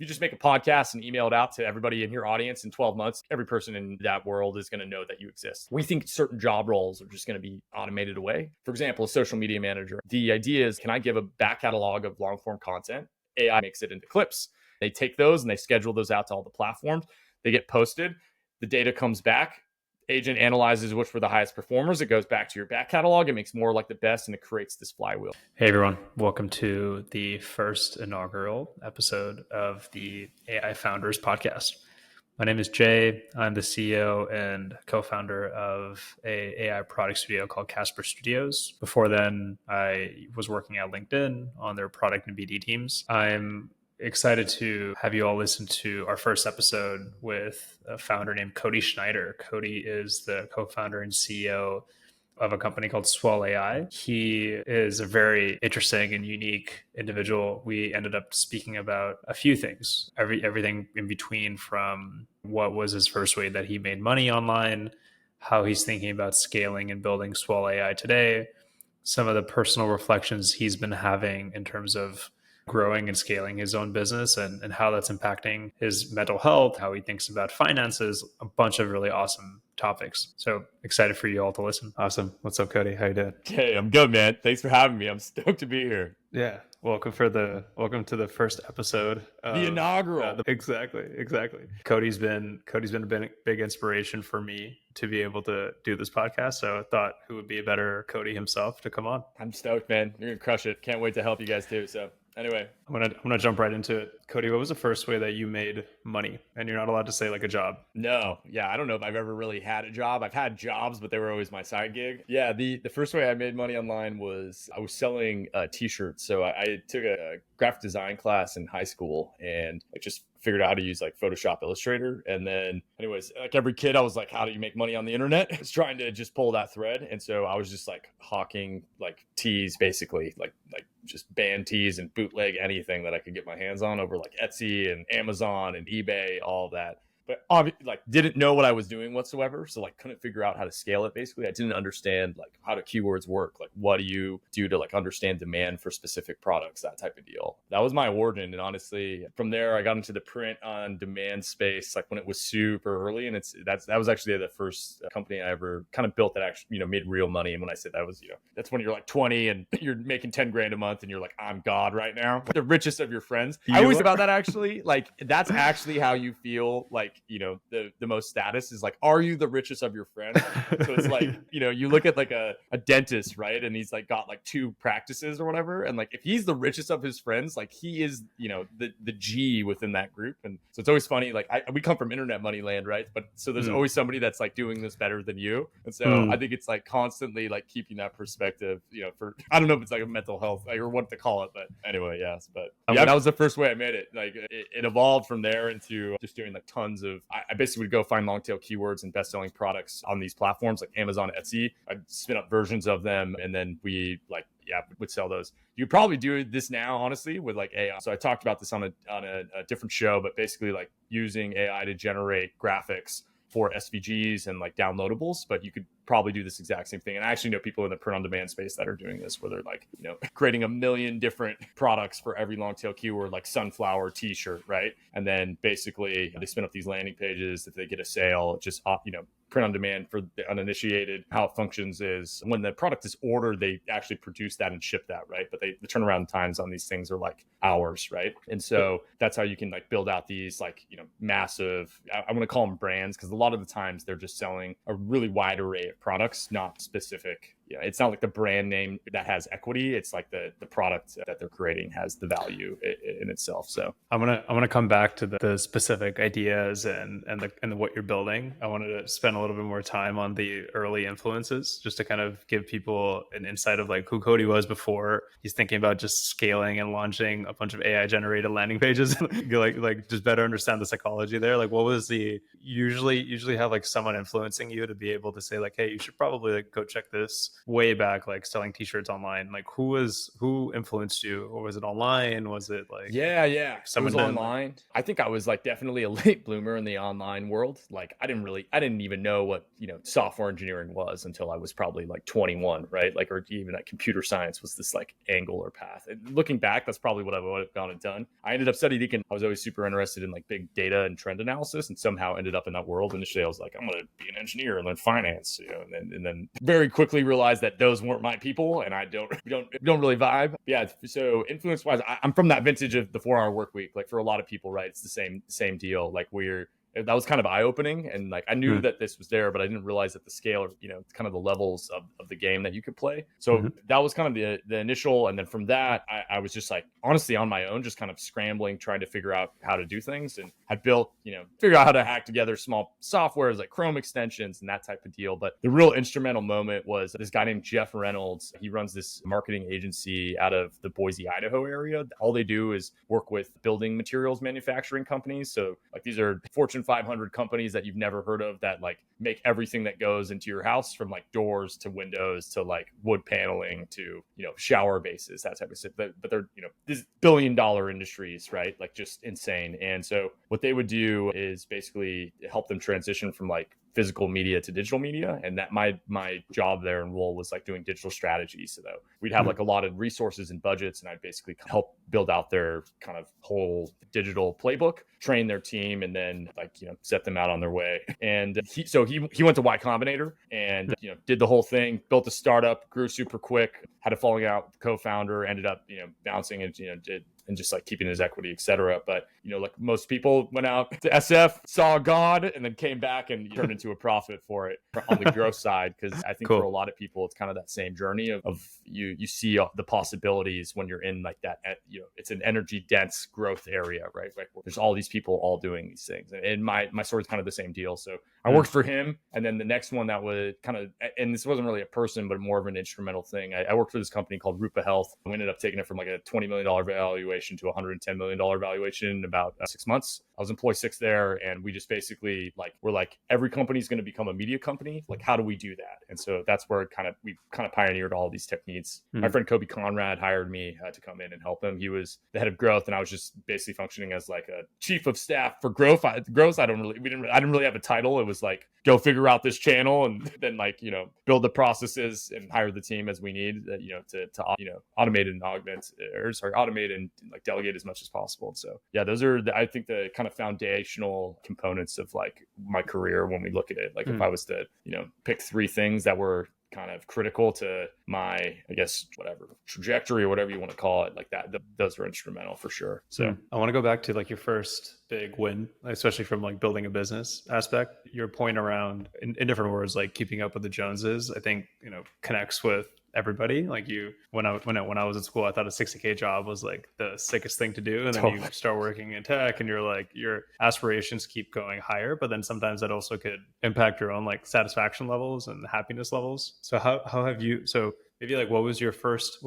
you just make a podcast and email it out to everybody in your audience in 12 months, every person in that world is going to know that you exist. We think certain job roles are just going to be automated away. For example, a social media manager. The idea is, can I give a back catalog of long form content? AI makes it into clips. They take those and they schedule those out to all the platforms. They get posted. The data comes back. Agent analyzes which were the highest performers. It goes back to your back catalog. It makes more like the best, and it creates this flywheel. Hey everyone, welcome to the first inaugural episode of the AI Founders Podcast. My name is Jay. I'm the CEO and co-founder of an AI product studio called Casper Studios. Before then, I was working at LinkedIn on their product and BD teams. I'm excited to have you all listen to our first episode with a founder named Cody Schneider. Cody is the co-founder and CEO of a company called Swell AI. He is a very interesting and unique individual. We ended up speaking about a few things, everything in between, from what was his first way that he made money online, how he's thinking about scaling and building Swell AI today, some of the personal reflections he's been having in terms of growing and scaling his own business and how that's impacting his mental health, how he thinks about finances, a bunch of really awesome topics. So excited for you all to listen. Awesome. What's up, Cody? How you doing? Hey, I'm good, man. Thanks for having me. I'm stoked to be here. Yeah. Welcome to the first episode. The inaugural. Exactly. Cody's been a big inspiration for me to be able to do this podcast. So I thought who would be a better Cody himself to come on. I'm stoked, man. You're gonna crush it. Can't wait to help you guys too. So anyway, I'm gonna jump right into it. Cody, what was the first way that you made money? And you're not allowed to say like a job. No, yeah, I don't know if I've ever really had a job. I've had jobs, but they were always my side gig. Yeah, the first way I made money online was I was selling t-shirts. So I took a graphic design class in high school, and I just figured out how to use like Photoshop Illustrator. And then anyways, like every kid, I was like, how do you make money on the internet? I was trying to just pull that thread. And so I was just like hawking like tees, basically like just band tees and bootleg anything that I could get my hands on over like Etsy and Amazon and eBay, all of that. But obviously, like, didn't know what I was doing whatsoever. So like couldn't figure out how to scale it. Basically, I didn't understand like how do keywords work? Like what do you do to like understand demand for specific products, that type of deal. That was my origin. And honestly, from there, I got into the print on demand space, like when it was super early. And that was actually the first company I ever kind of built that actually, made real money. And when I said that was, that's when you're like 20 and you're making 10 grand a month and you're like, I'm God right now. The richest of your friends. I always about that actually, like that's actually how you feel like, the most status is like, are you the richest of your friends? So it's like, you look at like a dentist, right? And he's like got like 2 practices or whatever. And like, if he's the richest of his friends, like he is, the G within that group. And so it's always funny. Like we come from internet money land, right? But so there's always somebody that's like doing this better than you. And so I think it's like constantly like keeping that perspective, for, I don't know if it's like a mental health or what to call it, but anyway, yes. But yeah, that was the first way I made it. Like it evolved from there into just doing like tons of, I basically would go find long tail keywords and best-selling products on these platforms like Amazon, Etsy. I'd spin up versions of them, and then we would sell those. You probably do this now, honestly, with like AI. So I talked about this on a different show, but basically like using AI to generate graphics for SVGs and like downloadables, but you could probably do this exact same thing. And I actually know people in the print on demand space that are doing this, where they're like, creating a million different products for every long tail keyword, like sunflower t-shirt, right? And then basically they spin up these landing pages. If they get a sale, just print on demand for the uninitiated. How it functions is when the product is ordered, they actually produce that and ship that, right? But the turnaround times on these things are like hours, right? And so that's how you can like build out these like, massive, I want to call them brands, because a lot of the times they're just selling a really wide array of products, not specific. It's not like the brand name that has equity. It's like the product that they're creating has the value in itself. So I'm gonna come back to the specific ideas and what you're building. I wanted to spend a little bit more time on the early influences, just to kind of give people an insight of like who Cody was before he's thinking about just scaling and launching a bunch of AI generated landing pages. like just better understand the psychology there. Like what was the usually have like someone influencing you to be able to say like, hey, you should probably like go check this way back, like selling t-shirts online, like who influenced you, or was it online? Was it like Yeah, like it was someone didn't like? online. I think I was like definitely a late bloomer in the online world. Like I didn't even know what, software engineering was until I was probably like 21, right? Like, or even that computer science was this like angle or path. And looking back, that's probably what I would have gone and done. I ended up studying I was always super interested in like big data and trend analysis, and somehow ended up in that world. Initially, I was like, I'm going to be an engineer and then finance, and then very quickly realized that those weren't my people, and I don't really vibe. Yeah. So influence wise, I'm from that vintage of the 4-hour work week. Like for a lot of people, right? It's the same deal. Like that was kind of eye opening, and like I knew that this was there, but I didn't realize that the scale, or kind of the levels of the game that you could play. So that was kind of the initial, and then from that, I was just like honestly on my own, just kind of scrambling, trying to figure out how to do things, and had built, figure out how to hack together small softwares like Chrome extensions and that type of deal. But the real instrumental moment was this guy named Jeff Reynolds. He runs this marketing agency out of the Boise, Idaho area. All they do is work with building materials manufacturing companies. So like these are Fortune 500 companies that you've never heard of that like make everything that goes into your house, from like doors to windows to like wood paneling to, shower bases, that type of stuff. But they're, these $billion industries, right? Like just insane. And so what they would do is basically help them transition from like physical media to digital media, and that my job there and role was like doing digital strategies. So that we'd have like a lot of resources and budgets, and I'd basically help build out their kind of whole digital playbook, train their team, and then like set them out on their way. And he went to Y Combinator and did the whole thing, built a startup, grew super quick, had a falling out with the co-founder, ended up bouncing and did and just like keeping his equity, etc. But like most people, went out to SF, saw God, and then came back and turned into a profit for it on the growth side. Because I think for a lot of people, it's kind of that same journey of you see the possibilities when you're in like that. It's an energy dense growth area, right? Like there's all these people all doing these things, and my story is kind of the same deal. So I worked for him, and then the next one that was kind of, and this wasn't really a person, but more of an instrumental thing. I worked for this company called Rupa Health. We ended up taking it from like a $20 million valuation to a $110 million valuation in about 6 months. I was employee 6 there, and we just basically we're like, every company is going to become a media company. Like, how do we do that? And so that's where we pioneered all these techniques. My friend Kobe Conrad hired me to come in and help him. He was the head of growth, and I was just basically functioning as like a chief of staff for growth. I didn't really have a title. It was like, go figure out this channel, and then build the processes and hire the team as we need, to automate and automate and like delegate as much as possible. And so yeah, those are I think the kind of foundational components of like my career when we look at it. Like if I was to pick 3 things that were kind of critical to my, I guess, whatever trajectory or whatever you want to call it, like that, those were instrumental for sure. So I want to go back to like your first big win, especially from like building a business aspect. Your point around, in different words, like keeping up with the Joneses, I think connects with everybody. Like when I was in school, I thought a 60K job was like the sickest thing to do, and then you start working in tech, and you're like, your aspirations keep going higher, but then sometimes that also could impact your own like satisfaction levels and happiness levels. So how have you, so maybe like what was your first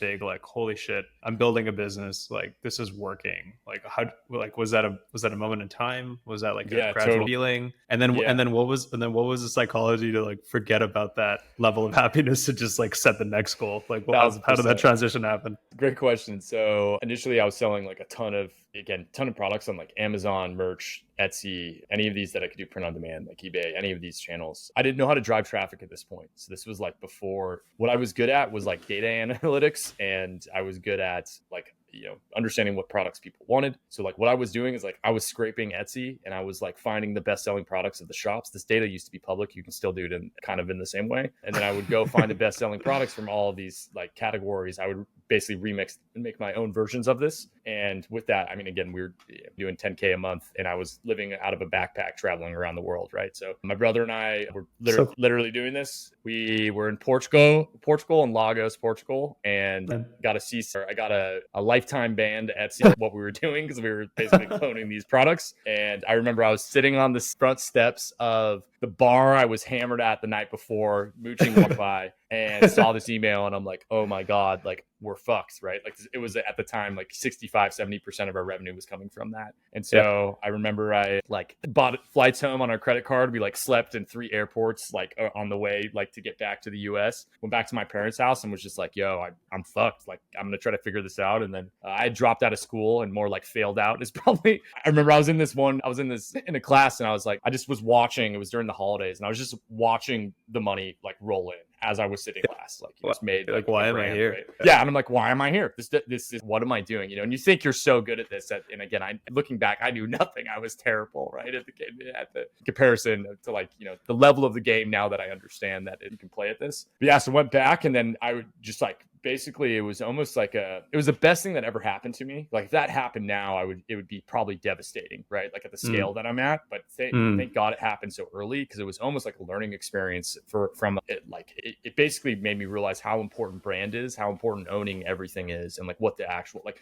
big like, holy shit, I'm building a business, like this is working? Like how, like was that a moment in time? Was that like a gradual feeling? And then what was the psychology to like forget about that level of happiness to just like set the next goal? Like how did that transition happen? Great question. So initially I was selling like a ton of products on like Amazon, merch, Etsy, any of these that I could do print on demand, like eBay, any of these channels. I didn't know how to drive traffic at this point. So this was like before. What I was good at was like data analytics, and I was good at like understanding what products people wanted. So like what I was doing is like I was scraping Etsy, and I was like finding the best selling products of the shops. This data used to be public. You can still do it in kind of in the same way. And then I would go find the best selling products from all of these like categories. I would basically remix and make my own versions of this. And with that, I mean, again, we were doing 10K a month, and I was living out of a backpack traveling around the world, right? So my brother and I were literally doing this. We were in Portugal and Lagos, Portugal, and I got a lifetime ban to Etsy what we were doing, because we were basically cloning these products. And I remember I was sitting on the front steps of the bar I was hammered at the night before, mooching walked by and saw this email, and I'm like, oh my God, like we're fucked, right? Like it was at the time like 65-70% of our revenue was coming from that. And so I remember I like bought flights home on our credit card. We like slept in 3 airports like on the way like to get back to the US. Went back to my parents' house and was just like, yo, I'm fucked. Like I'm gonna try to figure this out. And then I dropped out of school and more like failed out is probably. I remember I was in a class, and I was like, I just was watching. It was during the holidays, and I was just watching the money like roll in as I was sitting in class. Like you just made like why am I here? Right? Yeah, and I'm like, why am I here? This is what am I doing? You know, and you think you're so good at this. And again, looking back, I knew nothing. I was terrible, right? At the comparison to like, you know, the level of the game now that I understand that you can play at this. But yeah, so went back, and then I would just like basically it was almost like it was the best thing that ever happened to me. Like if that happened now, it would be probably devastating, right? Like at the scale that I'm at. But thank God it happened so early, because it was almost like a learning experience from it. Like it basically made me realize how important brand is, how important owning everything is, and like what the actual like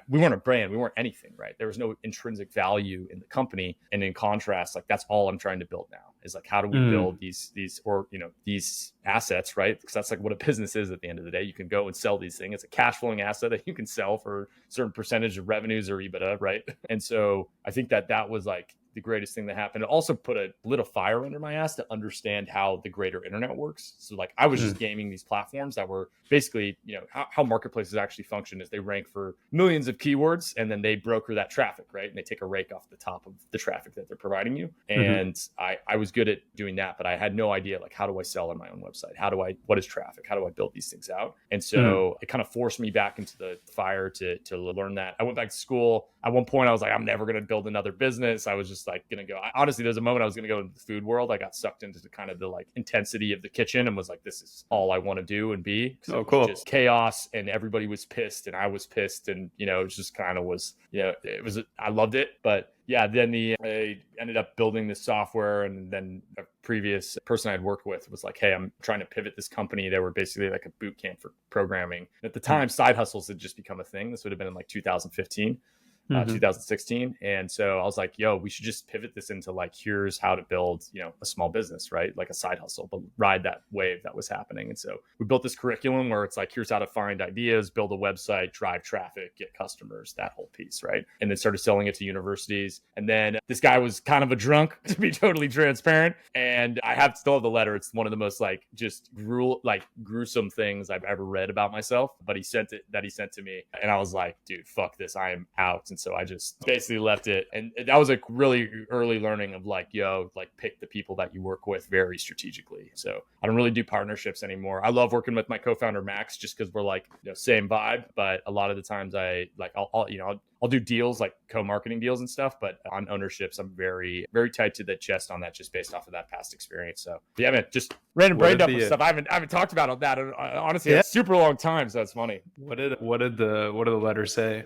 we weren't a brand, we weren't anything, right? There was no intrinsic value in the company. And in contrast, like that's all I'm trying to build now is like, how do we build these or you know these assets, right? Because that's like what a business is at the end of the day. You can go and sell these things. It's a cash flowing asset that you can sell for a certain percentage of revenues or EBITDA, right? And so I think that was like the greatest thing that happened. It also put a little fire under my ass to understand how the greater internet works. So like I was just gaming these platforms that were basically, you know, how marketplaces actually function is they rank for millions of keywords, and then they broker that traffic, right? And they take a rake off the top of the traffic that they're providing you. And I was good at doing that, but I had no idea, like, how do I sell on my own website? What is traffic? How do I build these things out? And so it kind of forced me back into the fire to learn that. I went back to school. At one point I was like, I'm never going to build another business. I was just like going to go. Honestly, there's a moment I was going to go into the food world. I got sucked into the kind of the like intensity of the kitchen and was like, this is all I want to do and be. Oh, cool. Just chaos, and everybody was pissed and I was pissed, and you know, it just kind of was, you know, I loved it. But yeah, then I ended up building this software, and then a previous person I'd worked with was like, hey, I'm trying to pivot this company. They were basically like a boot camp for programming. At the time, side hustles had just become a thing. This would have been in like 2015. 2016. And so I was like, yo, we should just pivot this into like, here's how to build, you know, a small business, right? Like a side hustle, but ride that wave that was happening. And so we built this curriculum where it's like, here's how to find ideas, build a website, drive traffic, get customers, that whole piece, right? And then started selling it to universities. And then this guy was kind of a drunk, to be totally transparent. And I still have the letter. It's one of the most like just gruesome things I've ever read about myself. But he sent to me, and I was like, dude, fuck this. I am out. And so I just basically left it. And that was a really early learning of like, yo, like pick the people that you work with very strategically. So I don't really do partnerships anymore. I love working with my co-founder, Max, just because we're like, you know, same vibe. But a lot of the times I'll do deals like co-marketing deals and stuff, but on ownerships, I'm very, very tight to the chest on that, just based off of that past experience. So yeah, man, just random brain dump stuff. I haven't talked about all that honestly. It's a super long time, so it's funny. What did the letter say?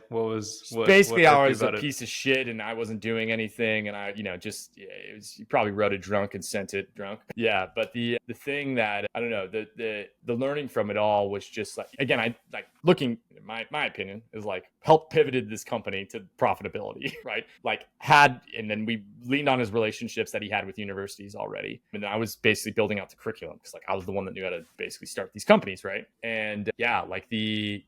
Basically I was a piece of shit and I wasn't doing anything, and I, you know, just you probably wrote it drunk and sent it drunk. Yeah, but the thing that I don't know, the learning from it all was just like, again, I like looking. My opinion is like help pivoted this company to profitability, right? Like and then we leaned on his relationships that he had with universities already. And then I was basically building out the curriculum because like I was the one that knew how to basically start these companies, right? And yeah, like it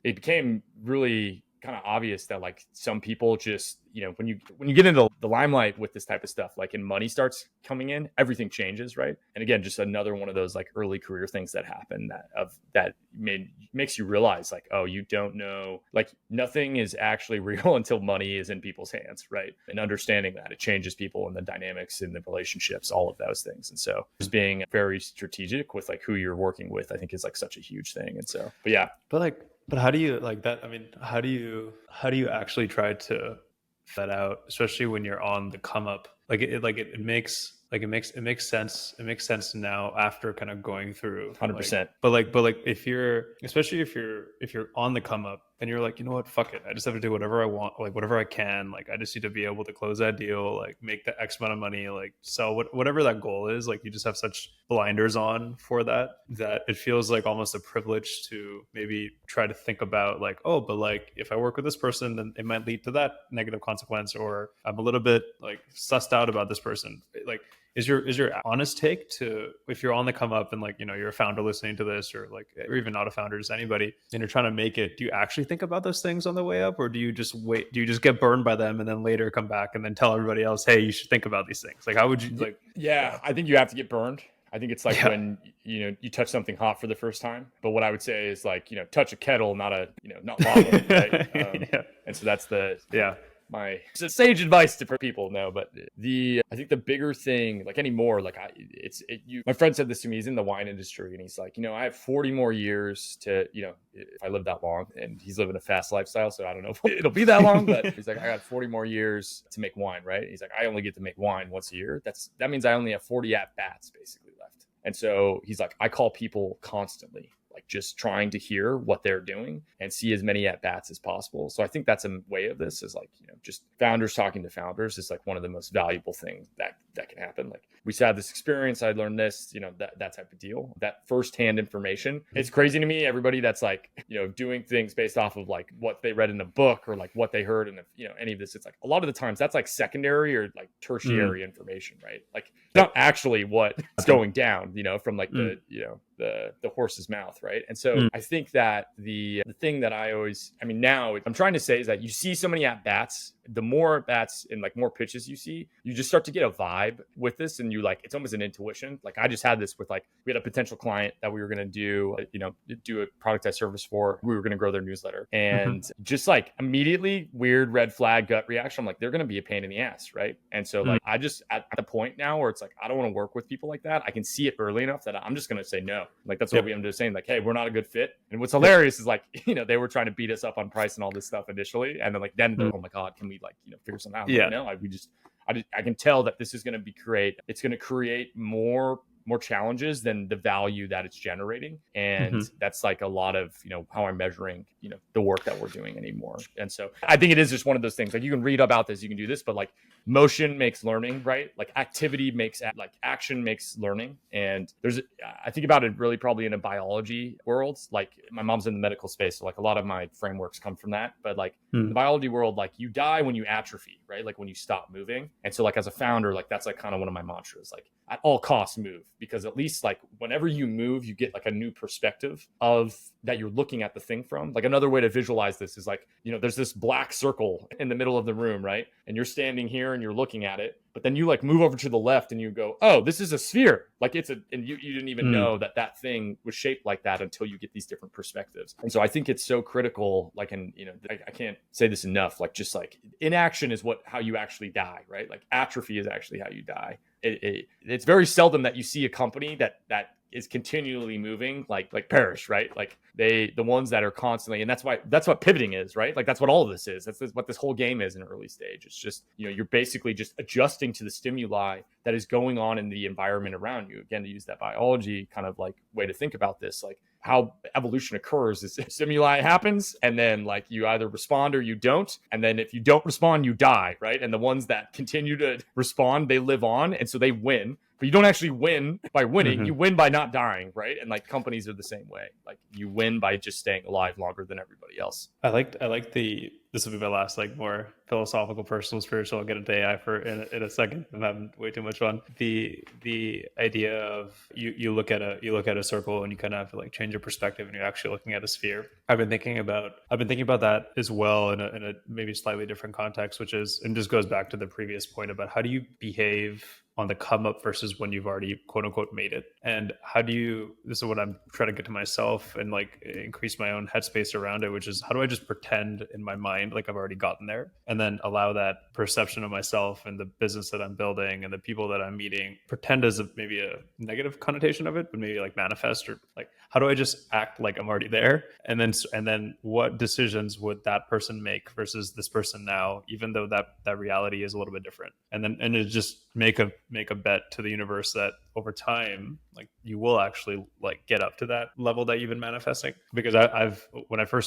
became really kind of obvious that like some people just, you know, when you get into the limelight with this type of stuff, like, and money starts coming in, everything changes, right? And again, just another one of those like early career things that happen that makes you realize like, oh, you don't know, like nothing is actually real until money is in people's hands, right? And understanding that it changes people and the dynamics and the relationships, all of those things. And so just being very strategic with like who you're working with, I think is like such a huge thing. And so, but yeah. But how do you like that? I mean, how do you actually try to that out, especially when you're on the come up? Like it makes Like it makes sense. It makes sense now after kind of going through 100%. But if you're, especially if you're on the come up and you're like, you know what, fuck it, I just have to do whatever I want, like whatever I can, like I just need to be able to close that deal, like make the X amount of money, like sell whatever that goal is. Like you just have such blinders on for that it feels like almost a privilege to maybe try to think about like, oh, but like if I work with this person, then it might lead to that negative consequence, or I'm a little bit like sussed out about this person. Like is your honest take to, if you're on the come up and like, you know, you're a founder listening to this, or like, or even not a founder, just anybody, and you're trying to make it, do you actually think about those things on the way up, or do you just wait, do you just get burned by them and then later come back and then tell everybody else, hey, you should think about these things? Like how would you like? Yeah, I think you have to get burned. I think it's like when, you know, you touch something hot for the first time. But what I would say is like, you know, touch a kettle, not lava, right? And so that's my sage advice for people. No, but I think the bigger thing, like anymore, like my friend said this to me. He's in the wine industry, and he's like, you know, I have 40 more years to, you know, if I live that long, and he's living a fast lifestyle, so I don't know if it'll be that long, but he's like, I got 40 more years to make wine, right? He's like, I only get to make wine once a year. That means I only have 40 at bats basically left. And so he's like, I call people constantly, like just trying to hear what they're doing and see as many at bats as possible. So I think that's a way of this, is like, you know, just founders talking to founders is like one of the most valuable things that can happen. Like we had this experience, I learned this, you know, that type of deal, that firsthand information. It's crazy to me, everybody that's like, you know, doing things based off of like what they read in a book or like what they heard in you know, any of this. It's like a lot of the times that's like secondary or like tertiary information, right? Like it's not actually what's going down, you know, from like the, you know, the horse's mouth, right? And so I think that the thing that now I'm trying to say is that you see so many at bats, the more at bats and like more pitches you see, you just start to get a vibe with this, and you like, it's almost an intuition. Like I just had this with like, we had a potential client that we were going to do a productized service for. We were going to grow their newsletter, and just like immediately weird red flag gut reaction. I'm like, they're going to be a pain in the ass, right? And so like I just at the point now where it's like, I don't want to work with people like that. I can see it early enough that I'm just going to say no. Like that's what I'm just saying, like, hey, we're not a good fit. And what's hilarious is like, you know, they were trying to beat us up on price and all this stuff initially, and then like they're, oh my god, can we like, you know, figure something out? Like, no, I can tell that this is going to it's going to create more challenges than the value that it's generating. And that's like a lot of, you know, how I'm measuring, you know, the work that we're doing anymore. And so I think it is just one of those things, like you can read about this, you can do this, but like motion makes learning, right? Like activity makes, like action makes learning. And I think about it really probably in a biology world. Like my mom's in the medical space, so like a lot of my frameworks come from that. But like in the biology world, like you die when you atrophy, right? Like when you stop moving. And so like as a founder, like that's like kind of one of my mantras, like at all costs move, because at least like whenever you move, you get like a new perspective of that you're looking at the thing from. Like another way to visualize this is like, you know, there's this black circle in the middle of the room, right? And you're standing here and you're looking at it, but then you like move over to the left and you go, oh, this is a sphere. Like and you didn't even know that thing was shaped like that until you get these different perspectives. And so I think it's so critical, like, and you know, I can't say this enough, like just like inaction is how you actually die, right? Like atrophy is actually how you die. It's very seldom that you see a company that is continually moving like perish, right? Like the ones that are constantly, and that's what pivoting is, right? Like that's what all of this is. That's what this whole game is in early stage. It's just, you know, you're basically just adjusting to the stimuli that is going on in the environment around you. Again, to use that biology kind of like way to think about this, like how evolution occurs is stimuli happens, and then like you either respond or you don't. And then if you don't respond, you die, right? And the ones that continue to respond, they live on. And so they win. But you don't actually win by winning. You win by not dying, right? And like companies are the same way. Like you win by just staying alive longer than everybody else. I like this will be my last like more philosophical, personal, spiritual. I'll get into AI in a second. I'm having way too much fun. The idea of you look at a circle and you kind of have to like change your perspective and you're actually looking at a sphere. I've been thinking about that as well in a maybe slightly different context, which is, and just goes back to the previous point about how do you behave on the come up versus when you've already quote unquote made it. And this is what I'm trying to get to myself and like increase my own headspace around it, which is how do I just pretend in my mind like I've already gotten there, and then allow that perception of myself and the business that I'm building and the people that I'm meeting, pretend as maybe a negative connotation of it, but maybe like manifest, or like how do I just act like I'm already there? And then what decisions would that person make versus this person now, even though that reality is a little bit different? And it just make a make a bet to the universe that over time, like you will actually like get up to that level that you've been manifesting? Because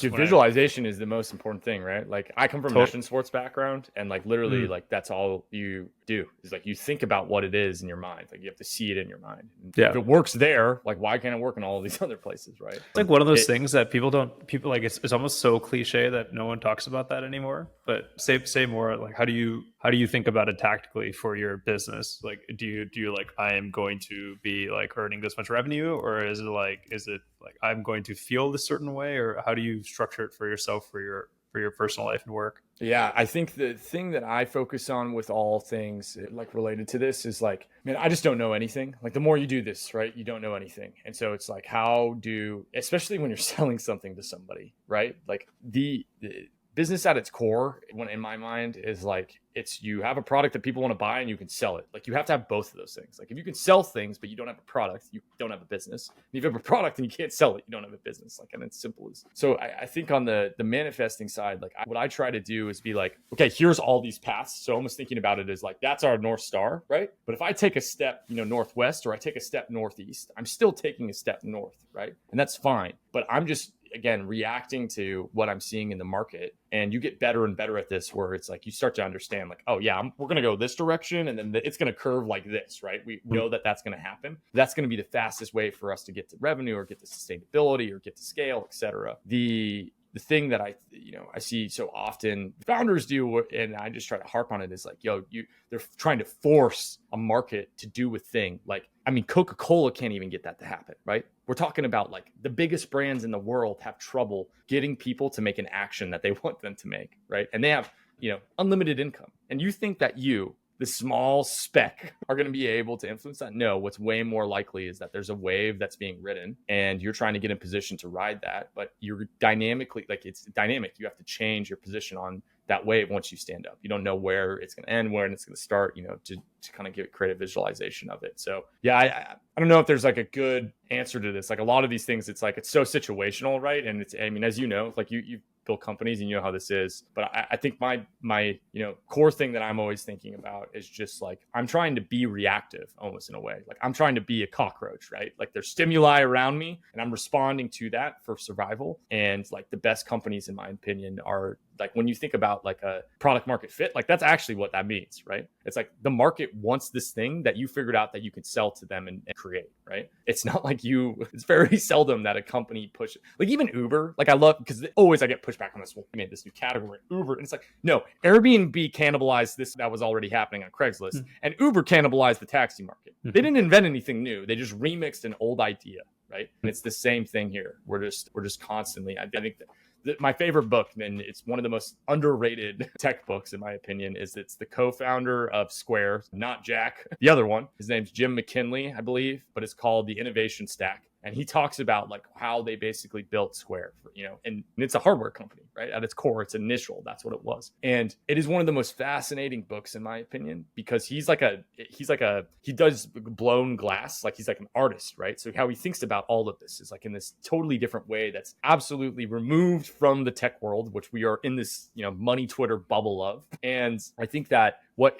Dude, visualization is the most important thing, right? Like I come from an Tot- action sports background, and like literally, like that's all you do is like you think about what it is in your mind. Like you have to see it in your mind. And Yeah. if it works there, like why can't it work in all of these other places, right? It's like one of those things that people like it's almost so cliche that no one talks about that anymore. But say more, like how do you think about it tactically for your business? Like do you like, I am going to be like earning this much revenue, or is it like I'm going to feel this certain way, or how do you structure it for yourself for your personal life and work? Yeah, I think the thing that I focus on with all things like related to this is like, man, I just don't know anything. Like the more you do this, right, you don't know anything. And so it's like, especially when you're selling something to somebody, right? Like the business at its core, when in my mind, is like you have a product that people want to buy and you can sell it. Like you have to have both of those things. Like if you can sell things but you don't have a product, you don't have a business. And if you have a product and you can't sell it, you don't have a business. Like, and it's simple as. So I think on the manifesting side, like what I try to do is be like, okay, here's all these paths. So almost thinking about it as like that's our North Star, right? But if I take a step, northwest, or I take a step northeast, I'm still taking a step north, right? And that's fine. But I'm just again reacting to what I'm seeing in the market, and you get better and better at this, where it's like you start to understand like, oh yeah, we're going to go this direction, and then it's going to curve like this, right? We know that that's going to happen. That's going to be the fastest way for us to get to revenue or get to sustainability or get to scale, etc. The thing that I see so often founders do, and I just try to harp on it, is like, they're trying to force a market to do a thing. Like, I mean, Coca-Cola can't even get that to happen, right? We're talking about like the biggest brands in the world have trouble getting people to make an action that they want them to make, right? And they have, unlimited income. And you think that the small speck, are going to be able to influence that? No, what's way more likely is that there's a wave that's being ridden and you're trying to get in position to ride that, but you're dynamically, like it's dynamic. You have to change your position on that wave once you stand up. You don't know where it's going to end, where it's going to start, to kind of create a visualization of it. So yeah, I don't know if there's like a good answer to this. Like a lot of these things, it's like, it's so situational, right? And it's, I mean, as you know, like you build companies and you know how this is, but I think my core thing that I'm always thinking about is just like, I'm trying to be reactive almost in a way. Like I'm trying to be a cockroach, right? Like there's stimuli around me and I'm responding to that for survival. And like the best companies, in my opinion, are like, when you think about like a product market fit, like that's actually what that means, right? It's like the market wants this thing that you figured out that you can sell to them and create, right? It's not like it's very seldom that a company pushes, like even Uber, like I love, because always I get pushback on this, well, we made this new category, Uber. And it's like, no, Airbnb cannibalized this that was already happening on Craigslist, and Uber cannibalized the taxi market. They didn't invent anything new. They just remixed an old idea, right? And it's the same thing here. We're just constantly, I think that my favorite book, and it's one of the most underrated tech books in my opinion, it's the co-founder of Square, not Jack, the other one. His name's Jim McKinley, I believe, but it's called The Innovation Stack. And he talks about like how they basically built Square, and it's a hardware company, right? At its core, it's initial. That's what it was. And it is one of the most fascinating books, in my opinion, because he does blown glass. Like he's like an artist, right? So how he thinks about all of this is like in this totally different way that's absolutely removed from the tech world, which we are in this, money Twitter bubble of. And I think that what,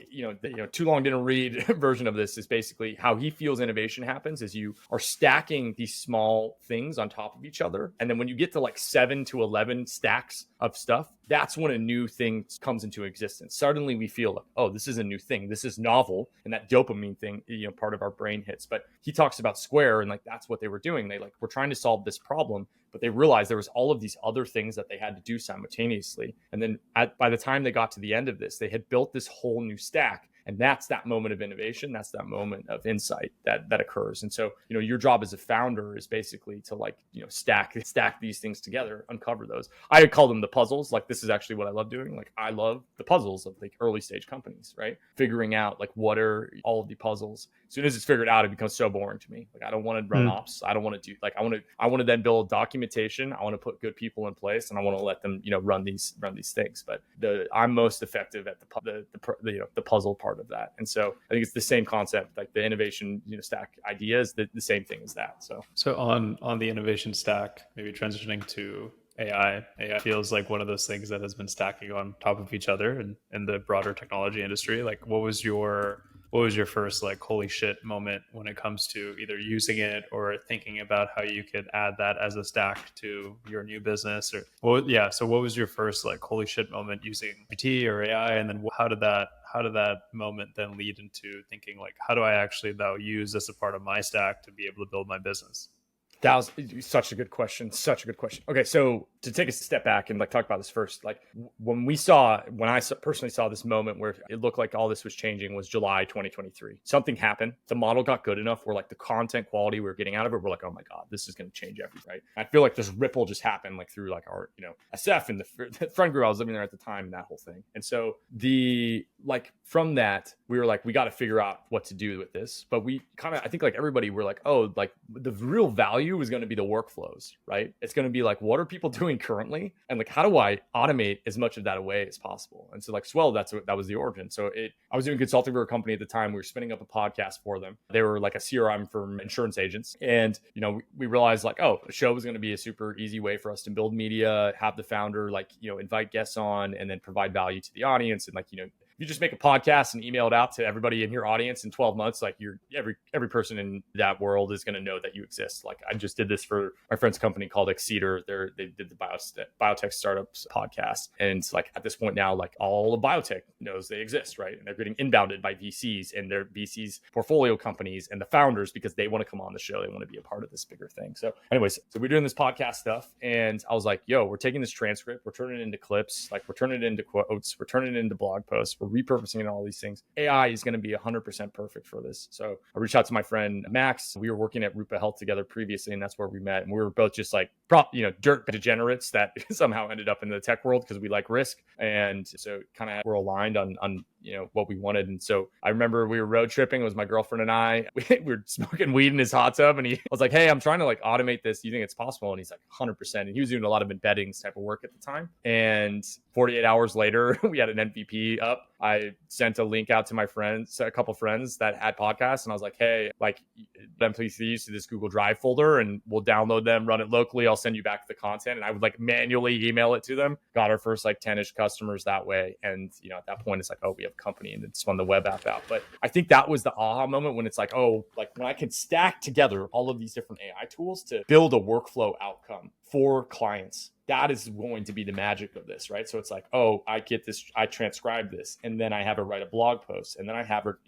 too long didn't read version of this is basically how he feels innovation happens is you are stacking these small things on top of each other. And then when you get to like 7 to 11 stacks of stuff, that's when a new thing comes into existence. Suddenly we feel like, oh, this is a new thing. This is novel. And that dopamine thing, part of our brain hits. But he talks about Square and like, that's what they were doing. They like, were trying to solve this problem, but they realized there was all of these other things that they had to do simultaneously. And then by the time they got to the end of this, they had built this whole new stack. And that's that moment of innovation. That's that moment of insight that occurs. And so, your job as a founder is basically to like, stack these things together, uncover those. I call them the puzzles. Like this is actually what I love doing. Like I love the puzzles of like early stage companies, right? Figuring out like what are all of the puzzles. As soon as it's figured out, it becomes so boring to me. Like I don't want to run ops. I don't want to do like I want to then build documentation. I want to put good people in place, and I want to let them run these things. But I'm most effective at the puzzle part of that. And so I think it's the same concept, like the innovation stack idea is the same thing as that. So on the innovation stack, maybe transitioning to AI feels like one of those things that has been stacking on top of each other in the broader technology industry. Like what was your what was your first like holy shit moment when it comes to either using it or thinking about how you could add that as a stack to your new business? Or so what was your first like holy shit moment using GPT or AI, and then how did that moment then lead into thinking like, how do I actually though use this as a part of my stack to be able to build my business? That was such a good question. Such a good question. Okay, so to take a step back and like talk about this first, like when I personally saw this moment where it looked like all this was changing was July 2023. Something happened. The model got good enough where like the content quality we were getting out of it, we're like, oh my God, this is going to change everything, right? I feel like this ripple just happened like through like our, SF and the friend group I was living there at the time and that whole thing. And so from that, we were like, we got to figure out what to do with this. But we kind of, I think like everybody, we're like, oh, like the real value is going to be the workflows, right? It's going to be like, what are people doing currently? And like, how do I automate as much of that away as possible? And so like Swell, that was the origin. So I was doing consulting for a company at the time. We were spinning up a podcast for them. They were like a CRM for insurance agents. And, we realized like, oh, a show was going to be a super easy way for us to build media, have the founder, like, invite guests on and then provide value to the audience. And like, you just make a podcast and email it out to everybody in your audience in 12 months, like every person in that world is going to know that you exist. Like I just did this for my friend's company called Exceeder. They did the biotech startups podcast. And like at this point now, like all of biotech knows they exist, right? And they're getting inbounded by VCs and their VCs portfolio companies and the founders because they want to come on the show. They want to be a part of this bigger thing. So anyways, so we're doing this podcast stuff. And I was like, yo, we're taking this transcript, we're turning it into clips, like we're turning it into quotes, we're turning it into blog posts, we're repurposing and all these things. AI is going to be 100% perfect for this. So I reached out to my friend Max. We were working at Rupa Health together previously, and that's where we met. And we were both just like dirt degenerates that somehow ended up in the tech world because we like risk. And so kind of we're aligned on what we wanted. And so I remember we were road tripping. It was my girlfriend and I. We were smoking weed in his hot tub, and I was like, hey, I'm trying to like automate this. Do you think it's possible? And he's like 100%. And he was doing a lot of embeddings type of work at the time. And 48 hours later, we had an MVP up. I sent a link out to my friends, a couple friends that had podcasts. And I was like, hey, like them please use to this Google Drive folder and we'll download them, run it locally. I'll send you back the content. And I would like manually email it to them. Got our first like 10-ish customers that way. And, at that point it's like, oh, we have a company and it's spun the web app out. But I think that was the aha moment when it's like, oh, like when I can stack together all of these different AI tools to build a workflow outcome for clients. That is going to be the magic of this, right? So it's like, oh, I get this, I transcribe this, and then I have her write a blog post, and then I have her,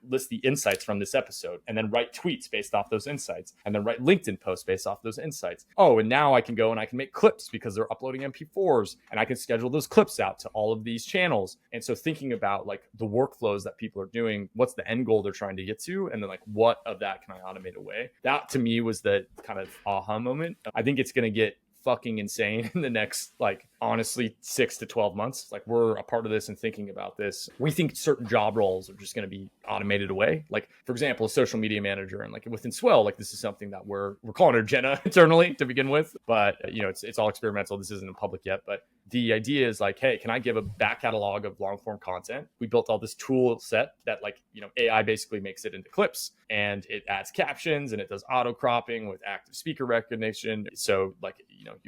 list the insights from this episode, and then write tweets based off those insights, and then write LinkedIn posts based off those insights. Oh, and now I can go and I can make clips because they're uploading MP4s, and I can schedule those clips out to all of these channels. And so thinking about like the workflows that people are doing, what's the end goal they're trying to get to, and then like what of that can I automate away? That to me was the kind of aha moment. I think it's going to get fucking insane in the next, like, honestly, 6 to 12 months. Like, we're a part of this and thinking about this. We think certain job roles are just going to be automated away. Like, for example, a social media manager, and like within Swell, like this is something that we're calling her Jenna internally to begin with, but it's all experimental. This isn't in public yet, but the idea is like, hey, can I give a back catalog of long form content? We built all this tool set that like, AI basically makes it into clips and it adds captions and it does auto cropping with active speaker recognition. So like,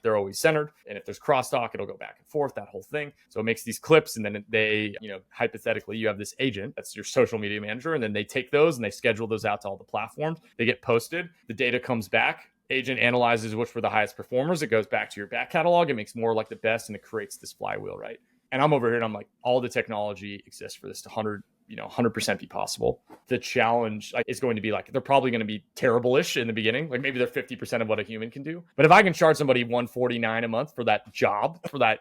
they're always centered. And if there's crosstalk, it'll go back and forth, that whole thing. So it makes these clips. And then they, hypothetically, you have this agent that's your social media manager. And then they take those and they schedule those out to all the platforms. They get posted. The data comes back. Agent analyzes which were the highest performers. It goes back to your back catalog. It makes more like the best, and it creates this flywheel, right? And I'm over here and I'm like, all the technology exists for this to 100% be possible. The challenge is going to be like, they're probably going to be terrible-ish in the beginning. Like maybe they're 50% of what a human can do. But if I can charge somebody $149 a month for that job, for that,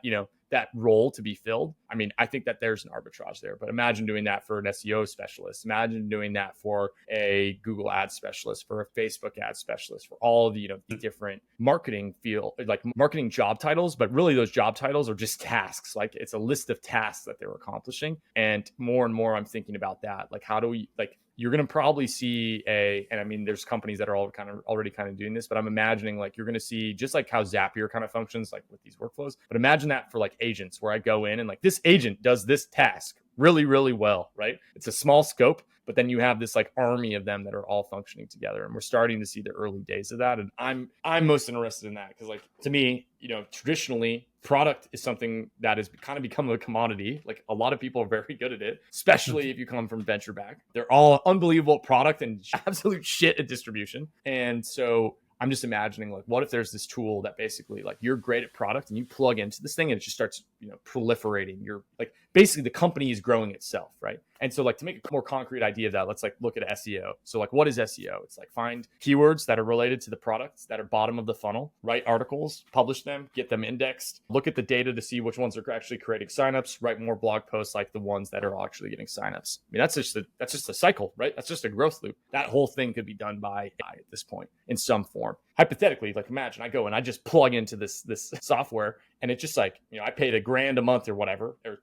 that role to be filled, I mean, I think that there's an arbitrage there. But imagine doing that for an SEO specialist. Imagine doing that for a Google ad specialist, for a Facebook ad specialist, for all of the, the different marketing field, like marketing job titles. But really those job titles are just tasks. Like it's a list of tasks that they're accomplishing. And more I'm thinking about that. Like, how do we, like, you're going to probably see and I mean, there's companies that are all already doing this, but I'm imagining like you're going to see just like how Zapier kind of functions, like with these workflows, but imagine that for like agents where I go in and like this agent does this task really, really well, right? It's a small scope, but then you have this like army of them that are all functioning together, and we're starting to see the early days of that. And I'm most interested in that because, like, to me, traditionally product is something that has kind of become a commodity. Like, a lot of people are very good at it, especially if you come from venture back. They're all unbelievable product and absolute shit at distribution. And so I'm just imagining, like, what if there's this tool that basically, like, you're great at product and you plug into this thing and it just starts, proliferating. You're like, basically the company is growing itself, right? And so, like, to make a more concrete idea of that, let's like look at SEO. So, like, what is SEO? It's like find keywords that are related to the products that are bottom of the funnel, write articles, publish them, get them indexed, look at the data to see which ones are actually creating signups, write more blog posts like the ones that are actually getting signups. I mean, that's just a cycle, right? That's just a growth loop. That whole thing could be done by AI at this point in some form. Hypothetically, like, imagine I go and I just plug into this software, and it just, like, I paid $1,000 a month or whatever, or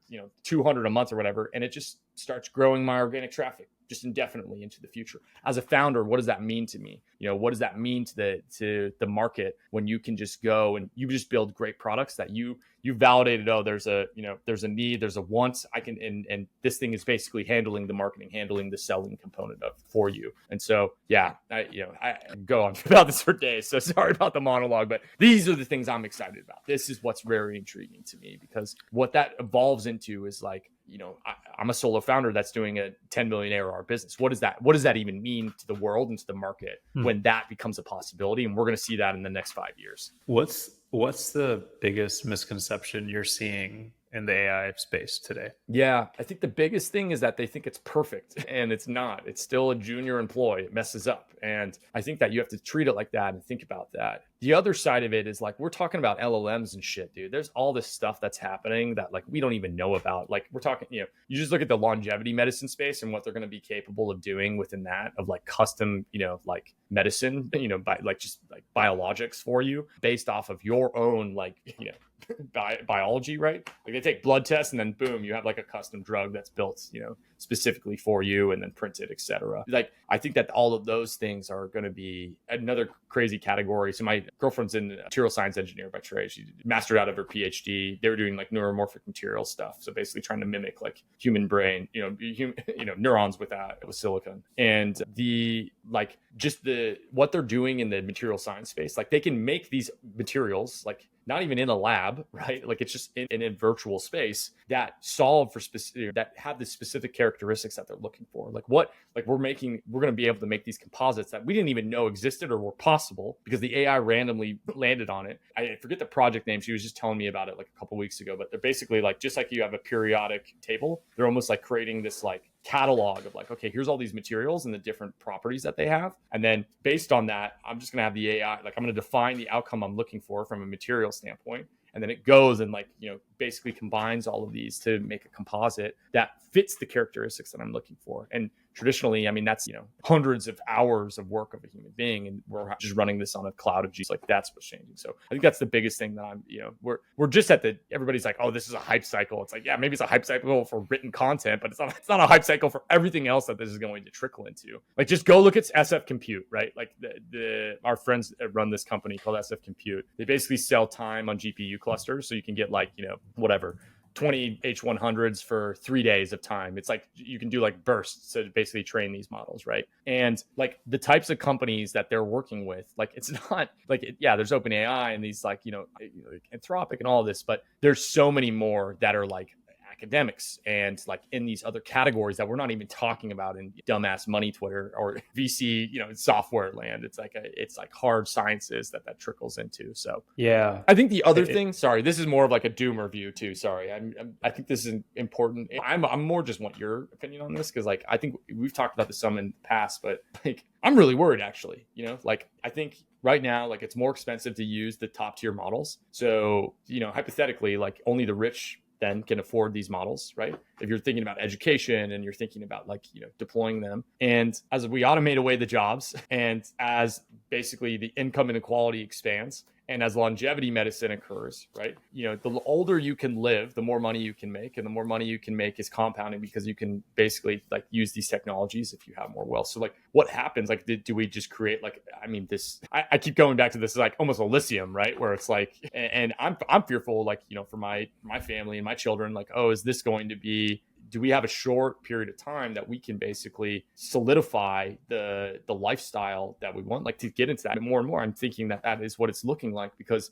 $200 a month or whatever, and it just starts growing my organic traffic just indefinitely into the future. As a founder, what does that mean to me? What does that mean to the market when you can just go and you just build great products that you validated? Oh, there's a need, there's a want. I can, and this thing is basically handling the marketing, handling the selling component of for you. And so, yeah, I go on about this for days. So sorry about the monologue, but these are the things I'm excited about. This is what's very intriguing to me, because what that evolves into is like, I'm a solo founder that's doing a 10 million ARR business. What does that even mean to the world and to the market when that becomes a possibility? And we're going to see that in the next 5 years. What's the biggest misconception you're seeing in the AI space today? Yeah, I think the biggest thing is that they think it's perfect, and it's not. It's still a junior employee. It messes up. And I think that you have to treat it like that and think about that. The other side of it is, like, we're talking about LLMs and shit, dude. There's all this stuff that's happening that, like, we don't even know about. Like, we're talking, you just look at the longevity medicine space and what they're going to be capable of doing within that, of like custom, like medicine, by like just like biologics for you based off of your own, like, biology, right? Like, they take blood tests and then boom, you have like a custom drug that's built, specifically for you and then printed, etc. Like, I think that all of those things are going to be another crazy category. So my girlfriend's in material science engineer by trade. She mastered out of her PhD. They were doing like neuromorphic material stuff. So basically trying to mimic like human brain, neurons with silicon. And what they're doing in the material science space, like, they can make these materials, like, not even in a lab, right? Like, it's just in a virtual space that solve for specific, that have the specific characteristics that they're looking for. Like, we're going to be able to make these composites that we didn't even know existed or were possible because the AI randomly landed on it. I forget the project name. She was just telling me about it like a couple weeks ago, but they're basically like, just like you have a periodic table, they're almost like creating this like catalog of like, okay, here's all these materials and the different properties that they have. And then based on that, I'm just going to have the AI, like, I'm going to define the outcome I'm looking for from a material standpoint. And then it goes and, like, basically combines all of these to make a composite that fits the characteristics that I'm looking for. And traditionally, I mean, that's, hundreds of hours of work of a human being. And we're just running this on a cloud of G. Like, that's what's changing. So I think that's the biggest thing that I'm, we're just at everybody's like, oh, this is a hype cycle. It's like, yeah, maybe it's a hype cycle for written content, but it's not a hype cycle for everything else that this is going to trickle into. Like, just go look at SF Compute, right? Like, our friends that run this company called SF Compute. They basically sell time on GPU clusters. So you can get like, whatever, 20 H100s for 3 days of time. It's like you can do like bursts to basically train these models, right? And like the types of companies that they're working with, like, it's not like, there's OpenAI and these like, like Anthropic and all of this, but there's so many more that are like academics and like in these other categories that we're not even talking about in dumbass money Twitter or VC, software land. It's like hard sciences that trickles into. So yeah, I think the other thing, sorry, this is more of like a doomer view too. Sorry. I think this is important. I'm more just want your opinion on this, because like, I think we've talked about this some in the past, but like, I'm really worried actually, like, I think right now, like, it's more expensive to use the top tier models. So, hypothetically, like, only the rich then can afford these models, right? If you're thinking about education and you're thinking about like, deploying them. And as we automate away the jobs, and as basically the income inequality expands, and as longevity medicine occurs, right? The older you can live, the more money you can make, and the more money you can make is compounding because you can basically like use these technologies if you have more wealth. So like, what happens? Like, do we just create like, I mean, this, I keep going back to this, like almost Elysium, right? Where it's like, and I'm fearful, like, for my family and my children, like, oh, is this going to be do we have a short period of time that we can basically solidify the lifestyle that we want, like to get into that more and more. I'm thinking that is what it's looking like, because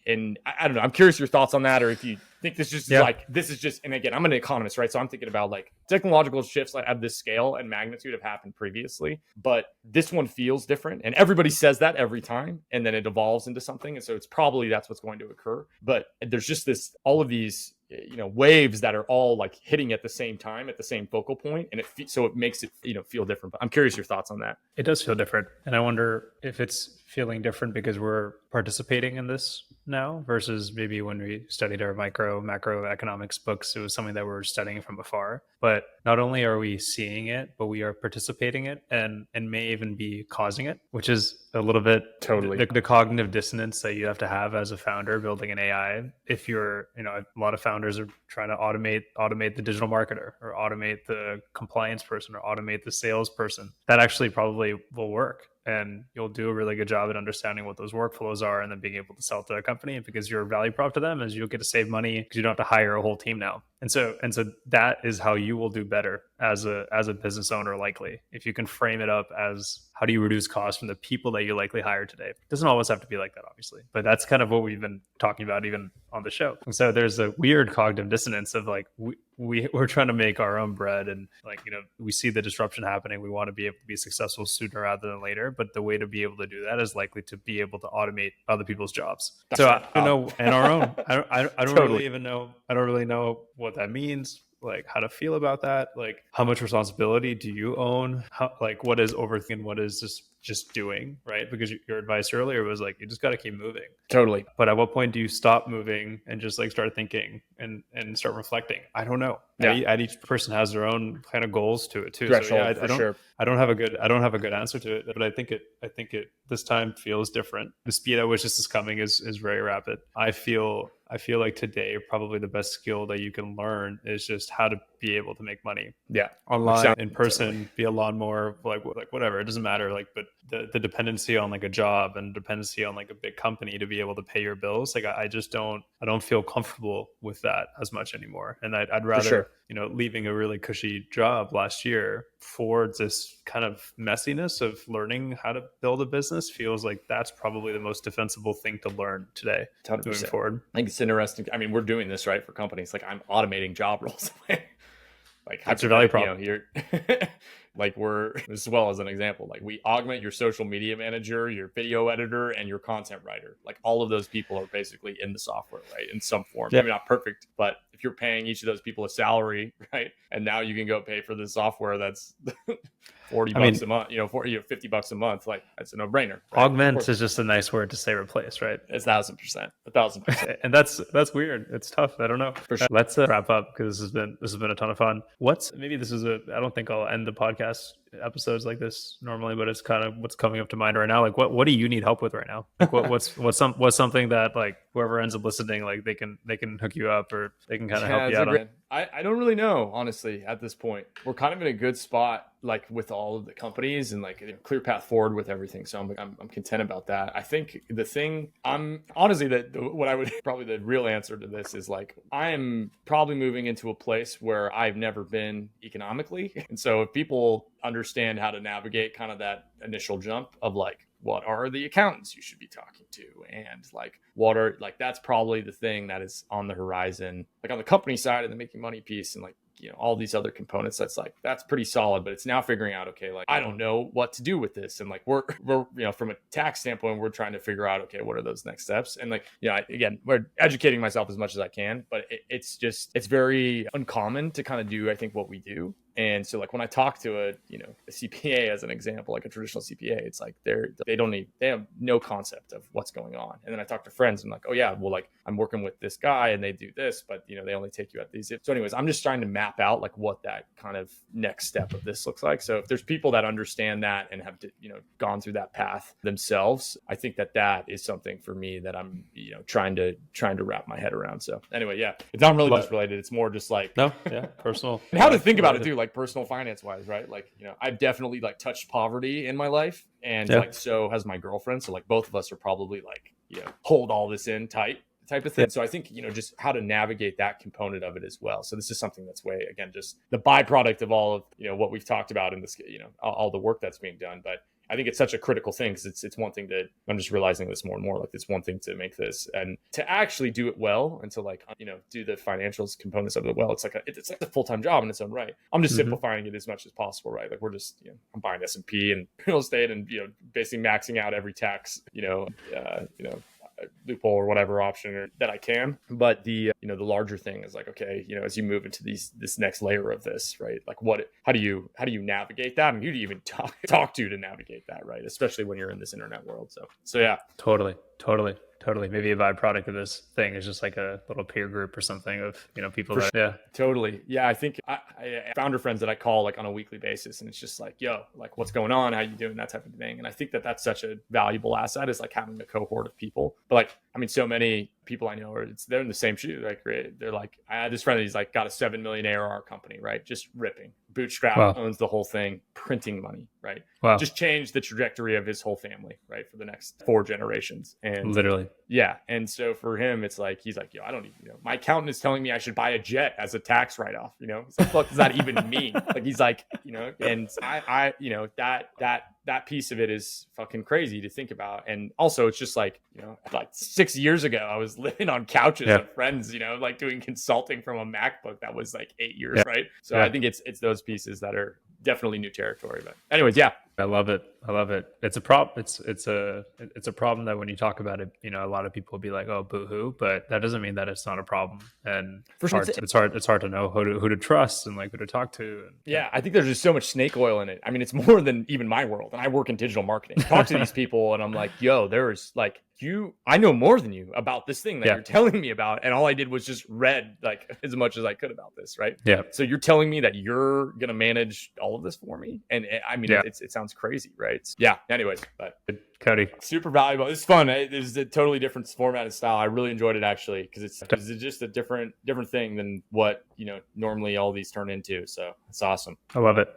and I don't know, I'm curious your thoughts on that, or if you think this just this is just, and again, I'm an economist, right? So I'm thinking about like technological shifts like at this scale and magnitude have happened previously, but this one feels different, and everybody says that every time, and then it evolves into something, and so it's probably that's what's going to occur. But there's just all of these waves that are all like hitting at the same time at the same focal point, and so it makes it feel different. But I'm curious your thoughts on that. It does feel different, and I wonder if it's feeling different because we're participating in this now versus maybe when we studied our macroeconomics books, it was something that we were studying from afar. But not only are we seeing it, but we are participating it and may even be causing it, which is a little bit totally the cognitive dissonance that you have to have as a founder building an AI. If you're, a lot of founders are trying to automate the digital marketer, or automate the compliance person, or automate the salesperson. That actually probably will work, and you'll do a really good job at understanding what those workflows are and then being able to sell to a company. And because your value prop to them is you'll get to save money because you don't have to hire a whole team now. And so that is how you will do better as a business owner, likely, if you can frame it up as how do you reduce costs from the people that you likely hire today. It doesn't always have to be like that, obviously, but that's kind of what we've been talking about even on the show. And so there's a weird cognitive dissonance of like we're trying to make our own bread, and like we see the disruption happening. We want to be able to be successful sooner rather than later, but the way to be able to do that is likely to be able to automate other people's jobs. So I don't know, and our own. I don't Totally. really even know. I don't really know what that means. Like how to feel about that. Like how much responsibility do you own? Like what is overthinking? What is just doing, right? Because your advice earlier was like, you just got to keep moving. Totally. But at what point do you stop moving and just like start thinking and start reflecting? I don't know. Yeah. Each person has their own kind of goals to it too. Threshold, so I don't have a good answer to it, but I think it this time feels different. The speed at which this is coming is very rapid. I feel like today probably the best skill that you can learn is just how to be able to make money. Yeah. Online, in person, be a lot more like whatever. It doesn't matter. Like, but the dependency on like a job and dependency on like a big company to be able to pay your bills, like I don't feel comfortable with that as much anymore. And I'd rather, leaving a really cushy job last year for this kind of messiness of learning how to build a business feels like that's probably the most defensible thing to learn today. 100%. Moving forward. I think it's interesting. I mean, we're doing this right for companies. Like I'm automating job roles away. Like that's your value prop. You're like we're as well as an example. Like we augment your social media manager, your video editor, and your content writer. Like all of those people are basically in the software, right? In some form. Yeah. Maybe not perfect, but if you're paying each of those people a salary, right? And now you can go pay for the software that's $40 a month, $50 a month. Like that's a no-brainer. Right? Augment is just a nice word to say replace, right? It's 1,000%. And that's weird. It's tough. I don't know. For sure. Let's wrap up because this has been a ton of fun. I don't think I'll end the podcast episodes like this normally, but it's kind of what's coming up to mind right now. Like what do you need help with right now? Like what's something that like whoever ends up listening, like they can hook you up, or they can kind of help you out on. I don't really know, honestly, at this point. We're kind of in a good spot, like with all of the companies, and like a clear path forward with everything. So I'm content about that. I think the thing what I would probably the real answer to this is like, I'm probably moving into a place where I've never been economically. And so if people understand how to navigate kind of that initial jump of like, what are the accountants you should be talking to? And like, that's probably the thing that is on the horizon, like on the company side and the making money piece, and like, all these other components. That's pretty solid, but it's now figuring out, okay, like I don't know what to do with this. And like, we're from a tax standpoint, we're trying to figure out, okay, what are those next steps? And like, again, we're educating myself as much as I can, but it's very uncommon to kind of do, I think, what we do. And so like when I talk to a CPA as an example, like a traditional CPA, it's like they have no concept of what's going on. And then I talk to friends and I'm like, oh yeah, well, like I'm working with this guy and they do this, but they only take you at these. So anyways, I'm just trying to map out like what that kind of next step of this looks like. So if there's people that understand that and have gone through that path themselves, I think that is something for me that I'm trying to wrap my head around. So anyway, yeah, it's not really business related. It's more just like personal and how to think about it too, like personal finance wise, right? Like I've definitely like touched poverty in my life, and like so has my girlfriend. So like both of us are probably like hold all this in tight. type of thing. So I think, just how to navigate that component of it as well. So this is something that's way, again, just the byproduct of all of, what we've talked about in this, all the work that's being done. But I think it's such a critical thing because it's one thing that I'm just realizing this more and more. Like, it's one thing to make this and to actually do it well and to do the financials components of it well. It's like a full-time job in its own right. I'm just simplifying it as much as possible, right? Like, we're just, I'm buying S&P and real estate and, basically maxing out every tax, loophole or whatever option that I can. But the larger thing is like, okay, as you move into this next layer of this, right? Like, how do you navigate that? And who do you even talk to navigate that, right? Especially when you're in this internet world. So yeah. Totally. Maybe a byproduct of this thing is just like a little peer group or something of, people that, yeah. Totally. Yeah. I think I founder friends that I call like on a weekly basis, and it's just like, yo, like, what's going on? How you doing? That type of thing. And I think that's such a valuable asset, is like having a cohort of people. But like, I mean, so many people I know they're in the same shoe. Like, they're like, I had this friend he's like got a 7 million ARR company, right? Just ripping, bootstrap, wow. Owns the whole thing, printing money, right? Wow. Just changed the trajectory of his whole family, right? For the next 4 generations. And literally. Yeah. And so for him, it's like, he's like, yo, I don't even, my accountant is telling me I should buy a jet as a tax write-off, He's like, what does that even mean? Like, he's like, and I that piece of it is fucking crazy to think about. And also it's just like, like 6 years ago, I was living on couches with friends, like doing consulting from a MacBook that was like 8 years. Right. So I think it's those pieces that are definitely new territory. But anyways, yeah. I love it. It's a problem. It's a problem that when you talk about it, a lot of people will be like, "Oh, boo-hoo," but that doesn't mean that it's not a problem. And for sure, it's hard to know who to trust and like who to talk to. And, yeah, I think there's just so much snake oil in it. I mean, it's more than even my world, and I work in digital marketing. Talk to these people, and I'm like, yo, there's like, I know more than you about this thing that you're telling me about, and all I did was just read like as much as I could about this, right? Yeah. So you're telling me that you're gonna manage all of this for me, and I mean, it sounds crazy, right? Yeah. Anyways, but Cody, super valuable. It's fun. It is a totally different format and style. I really enjoyed it actually because it's just a different thing than what normally all these turn into. So it's awesome. I love it.